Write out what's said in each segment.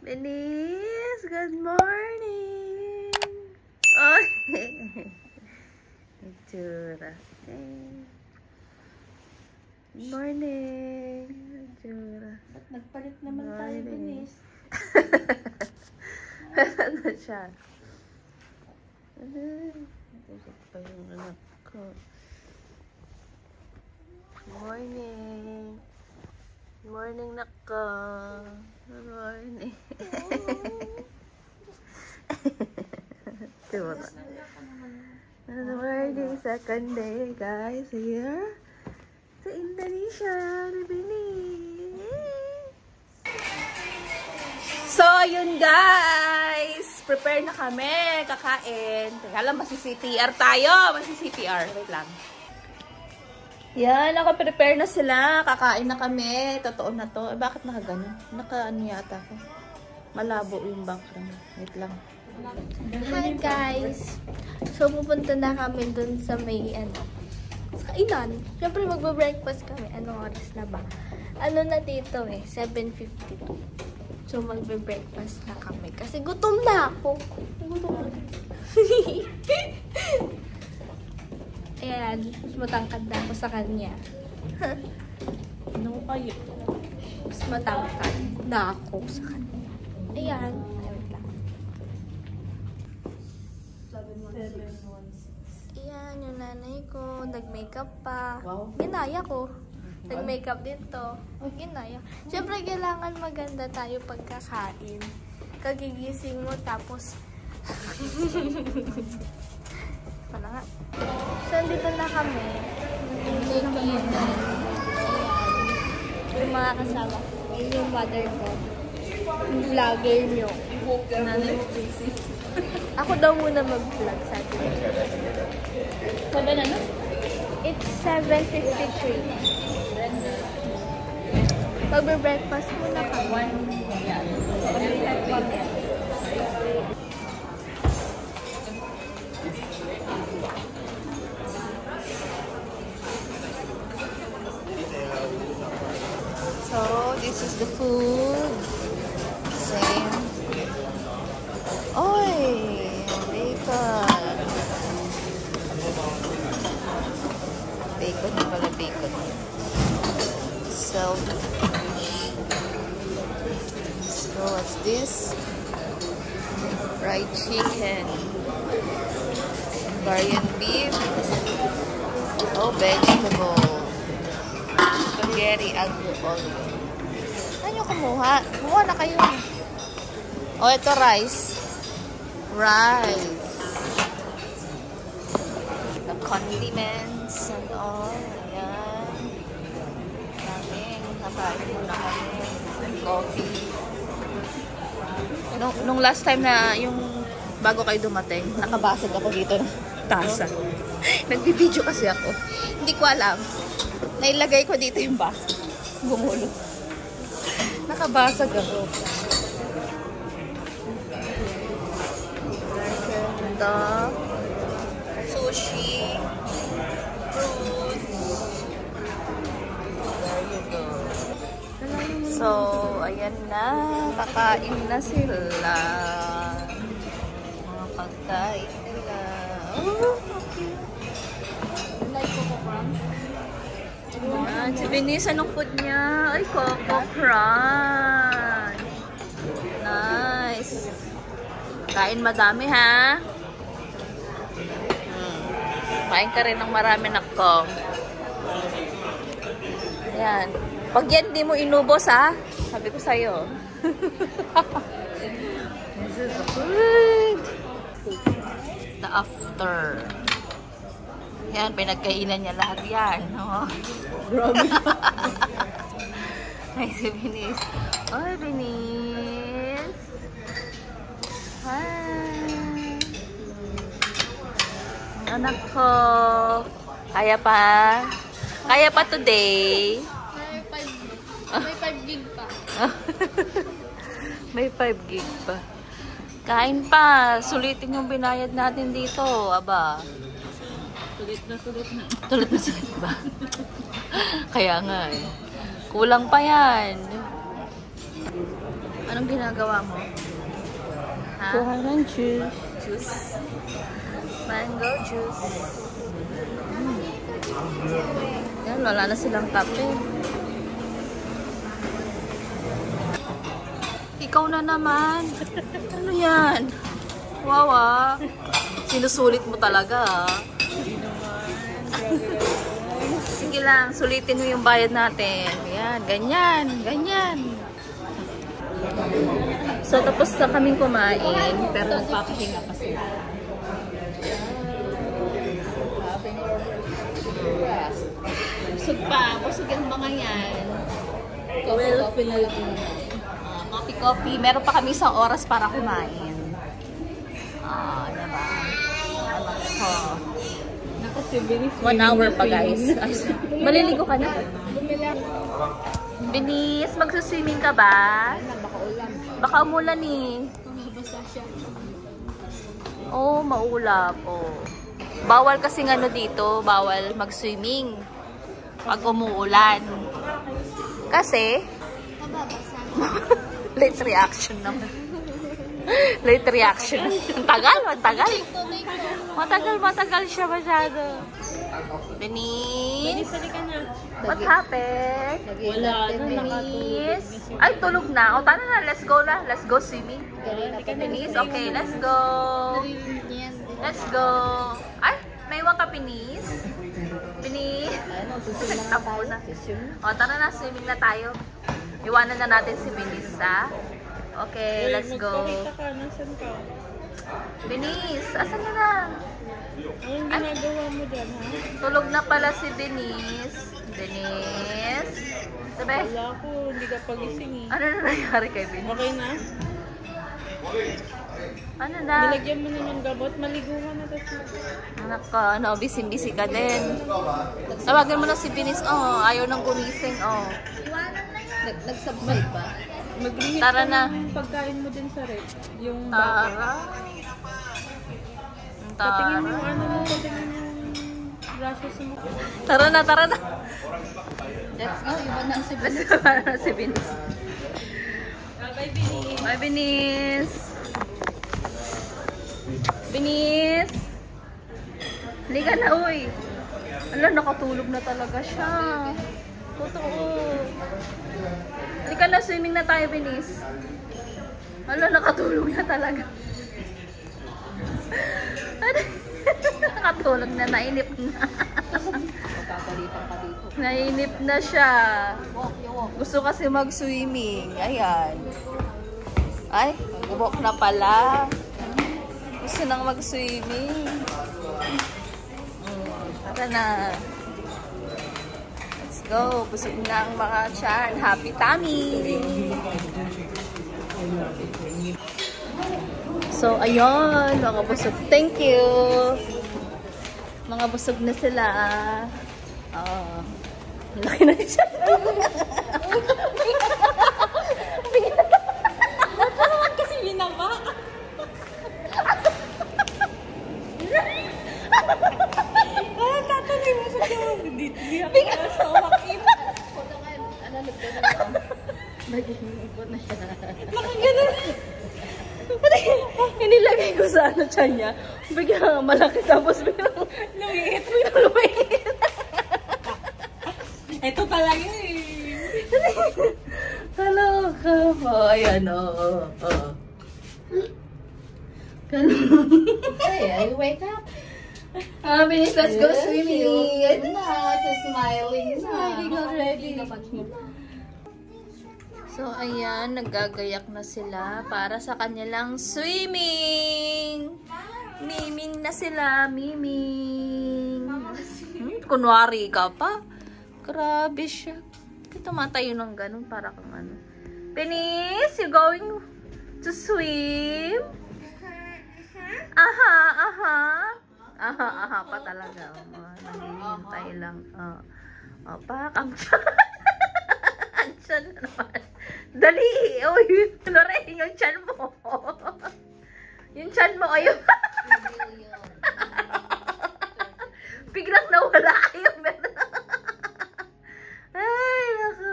Denise, good morning. Oh, Jura. Good morning, Jura. Ba't nagpalit naman tayo, Denise? Ano siya? Ito pa yung anak ko. Good morning. Good morning, nako. Good morning. Jura. Good morning, second day, guys, here sa Indonesia, Bini. So, yun guys, prepare na kami, kakain. Teka lang, masi-CPR tayo, masi-CPR. Wait lang. Yan, naka-prepare na sila, kakain na kami. Totoo na to. Eh, bakit nakagano? Naka-ano yata ko. Malabo yung background. Wait lang. Hi guys! So, pupunta na kami dun sa may, sa kainan. Siyempre, magbe-breakfast kami. Anong oras na ba? Ano na dito 7:52. So, magbe-breakfast na kami. Kasi gutom na ako. Gutom na. Ayan, mas matangkad na ako sa kanya. Ano kayo? Mas matangkad na ako sa kanya. Ayan. Ayan, yung nanay ko, nag-makeup pa. Wow. Ginaya ko. Nag-makeup dito. Ginaya. Siyempre, kailangan maganda tayo pagkakain. Kagigising mo, tapos... Wala nga. So, dito na kami. Ayan. Yung mga kasama. Yun yung mother ko. Yung vlogger nyo. Nanay mo busy. Ako daw muna mag-vlog sa atin. Sabi na, no? It's 7:53. Magbe-breakfast muna kami. So, this is the food. Same. Oy! Bacon. Bacon na pala, bacon. So, what's this? Fried chicken. Korean beef. Oh, vegetable. Spaghetti aglio olio. Ano yung kumuha? Kumuha na kayo. Oh, ito rice. Rice. The condiments and all. Ayan. Daming. Nakain muna kami. And coffee. Nung last time na yung bago kayo dumating, nakabasag ako dito ng tasa. Nagbibideo kasi ako. Hindi ko alam. Nailagay ko dito yung baso. Gumulo. Nakabasag ako. Ito. Sushi. Fruits. There you go. So, ayan na. Kakain na sila. Mga pagkain nila. Oh, okay. Like Coco Crunch. Ayan, si Venice, anong food niya? Ay, Coco Crunch. Nice. Kain madami, ha? Kain ka rin ng marami, nako. Ayan. Pag yan, di mo inubos, ha? Sabi ko sa'yo. This is good. The after. Yan, pinagkainan niya lahat yan. Oh. Grabe. Ay, si Venice. Oy, Venice. Hi. Anak ko. Kaya pa? Kaya pa today? May 5 gig pa. May 5 gig pa. Kain pa. Sulitin yung binayad natin dito. Aba. Sulit na sulit na. Sulit na sulit ba? Kaya nga eh. Kulang pa yan. Anong ginagawa mo? Ha? Kuha ng juice. Juice. Mango juice. Yan, wala na silang kape. Ikaw na naman. Ano yan? Wow, ah. Sinusulit mo talaga, ah. Sige lang, sulitin mo yung bayad natin. Yan, ganyan, ganyan. So, tapos na kaming kumain, pero nagpapahinga pa sila. Busog pa. Busog yung mga yan. Coffee. Meron pa kami isang oras para kumain. Diba? Oh. 1 hour pa, guys. Maliligo ka na? Binis, magsuswimming ka ba? Baka umulan eh. Oh, maulap. Oh. Bawal kasing ano dito, bawal mag-swimming pag umuulan. Kasi late reaction naman. Late reaction. Matagal siya masyado. Denise? What happened? Wala na, Denise? Ay, tulog na. O, tara na. Let's go na. Let's go swimming. Denise, okay. Let's go. Let's go. Ay, may iwan ka, Denise? Denise? Tapo na. O, tara na. Swimming na tayo. Iwanan na natin si Denise, ha? Okay, let's go. Denise, asan ka na? Anong ginagawa mo dyan, ha? Tulog na pala si Denise. Denise? Sabi? Wala ko, hindi ka pagising eh. Ano na nangyari kay Denise? Okay na? Ano na? Nilagyan mo na ng gamot, maligo ka na tapos. Anak ka, ano, busy ka din. Tawagan mo na si Denise. Oh, ayaw nang gumising. Oh. Nag-subside ba? Mag-rehit Tara ka na. ng pagkain mo din sa rep. Yung bata. Patingin mo yung ano mo, patingin mo yung brushes mo. Tara na. Let's go, iba na si Let's go na si Denise. Bye, Bini. Bye, Denise. Denise. Halika na, uy. Ala, nakatulog na talaga siya. Totoo. Halika na, swimming na tayo, Denise. Ala, nakatulog na talaga. Nakatulog na, nainip na. Nainip na siya. Gusto kasi mag-swimming. Ayan. Ay, mag-walk na pala. Gusto nang mag-swimming. Tara na. Let's go. Busog na ang mga tiyan. Happy tummy. So, ayun. Mga busog. Thank you. Mga busog na sila. Laki na siya. Kasi binaba. Tatuloy mo sa gawin. Hindi ako sa wakin. Nag-iipot na siya. Nakaganon. Inilagay ko sa ano tiyan niya. Biglang malaki tapos biglang Lumiit. lumiit. Ito talaga eh. Hello ka. Oh, ayan. Oh. Hey, wake up. Binis, let's go swimming. Good na, smiling na. Smiling already. So, ayan, naggagayak na sila para sa kanilang swimming. Miming na sila, miming. Kunwari ka pa. Grabe siya. Tumatayo ng ganun para kang ano. Penis, you going to swim? Aha pa talaga. Nanghihintay lang. Pak, ang tiyan. Ang tiyan naman. Dali! Uy, Lorraine, yung tiyan mo. Yung tiyan mo, ayun. Biglang nawala yung meron. Ay, naku.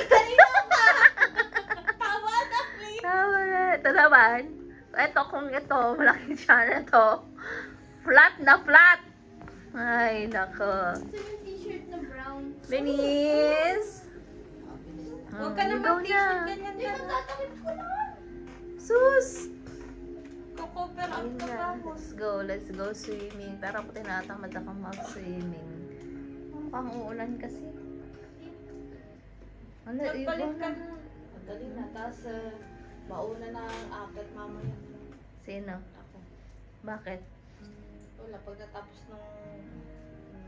Kanina pa. naman. Ito, kung ito, malaking tiyan na ito. Flat na flat. Ay, nako. Gusto yung t-shirt na brown. Binis! Huwag ka na mag-t-shirt, ganyan Di ka ba na. tatakip ko lang? Sus! Kukover up Ayun ka na. pa. Let's go swimming. Pero ako tinatamad ako mag-swimming. Mukhang uulan kasi. Ano, Magpalit ka ibon. na. Madali na. Tapos, mauna na ang akit mamaya. Sino? Ako. Bakit? Wala, pagkatapos nung...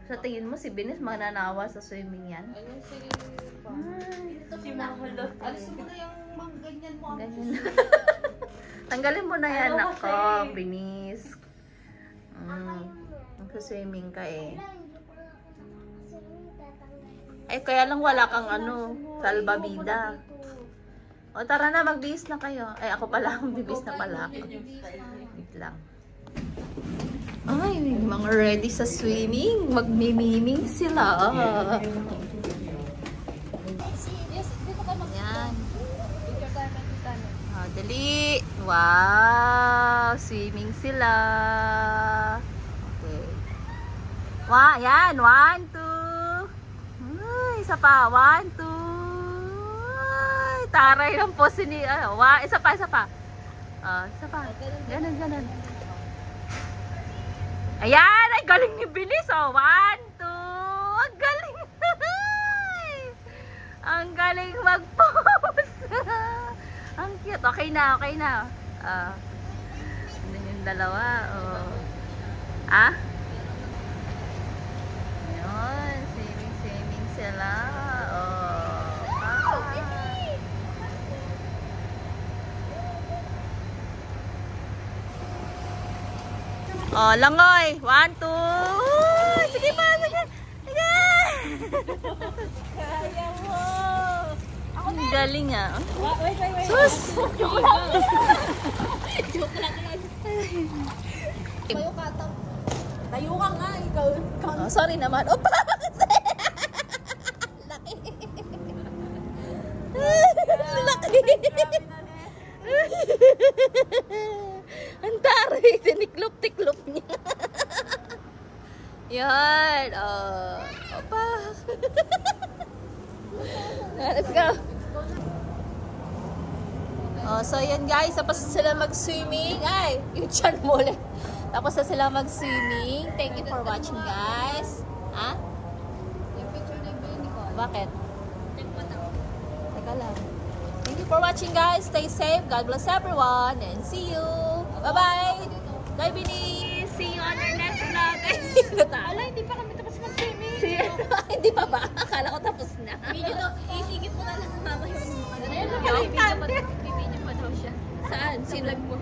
Sa tingin mo si Binis mananawa sa swimming yan? Ayun si... Si Mama Lot. Alis mo na yung mga ganyan mo. Ganyan. Tanggalin mo na yan, Ano ako, kasi? Binis. Magsa-swimming ka eh. Ay, kaya lang wala kang ano, salbabida. O tara na, magbihis na kayo. Ay, ako pala, magbihis na pala ako. Wait lang. Ay, mga ready sa swimming. Magmimiming sila. Yes, dito ka Yan. Picture tayo ng Titanic. Ah, dali. Wow, swimming sila. Okay. Wow, yan. 1, 2. Ay, isa pa. 1, 2. Ay, taray ng pose ni, isa pa, isa pa. Isa pa. Ganun, ganun. Ayan, ay galing ni Bilis. 1, 2. Ang galing. Ang galing mag-pose. Ang cute. Okay na, okay na. Ano yung dalawa? Yun, swimming sila. Langoy. 1, 2. Sige pa, sige. Sige. Kaya mo! Ang galing ah. Wait. Sus! Joke lang. Joke lang yan. Mayo ka Tayo ka nga, ikaw. Sorry naman. Opa! Laki. Laki. Ang taray. Tiniklop-tiklop niya. Yan. Opa. Let's go. So yan guys, tapos na sila mag-swimming. Ay, yung chan mo ulit. Tapos na sila mag-swimming. Thank you for watching guys. Yung picture na yung ni ko. Bakit? Check mo na. Teka lang. Thank you for watching guys. Stay safe. God bless everyone. And see you. Bye-bye. Bye, Bini. See you on our next vlog. Ala, hindi pa kami tapos mag-swimming. Hindi pa ba? Akala ko tapos na. Video to, isigit mo na lang mama yung mga. Yung Video pa daw siya. Saan? Sinag mo?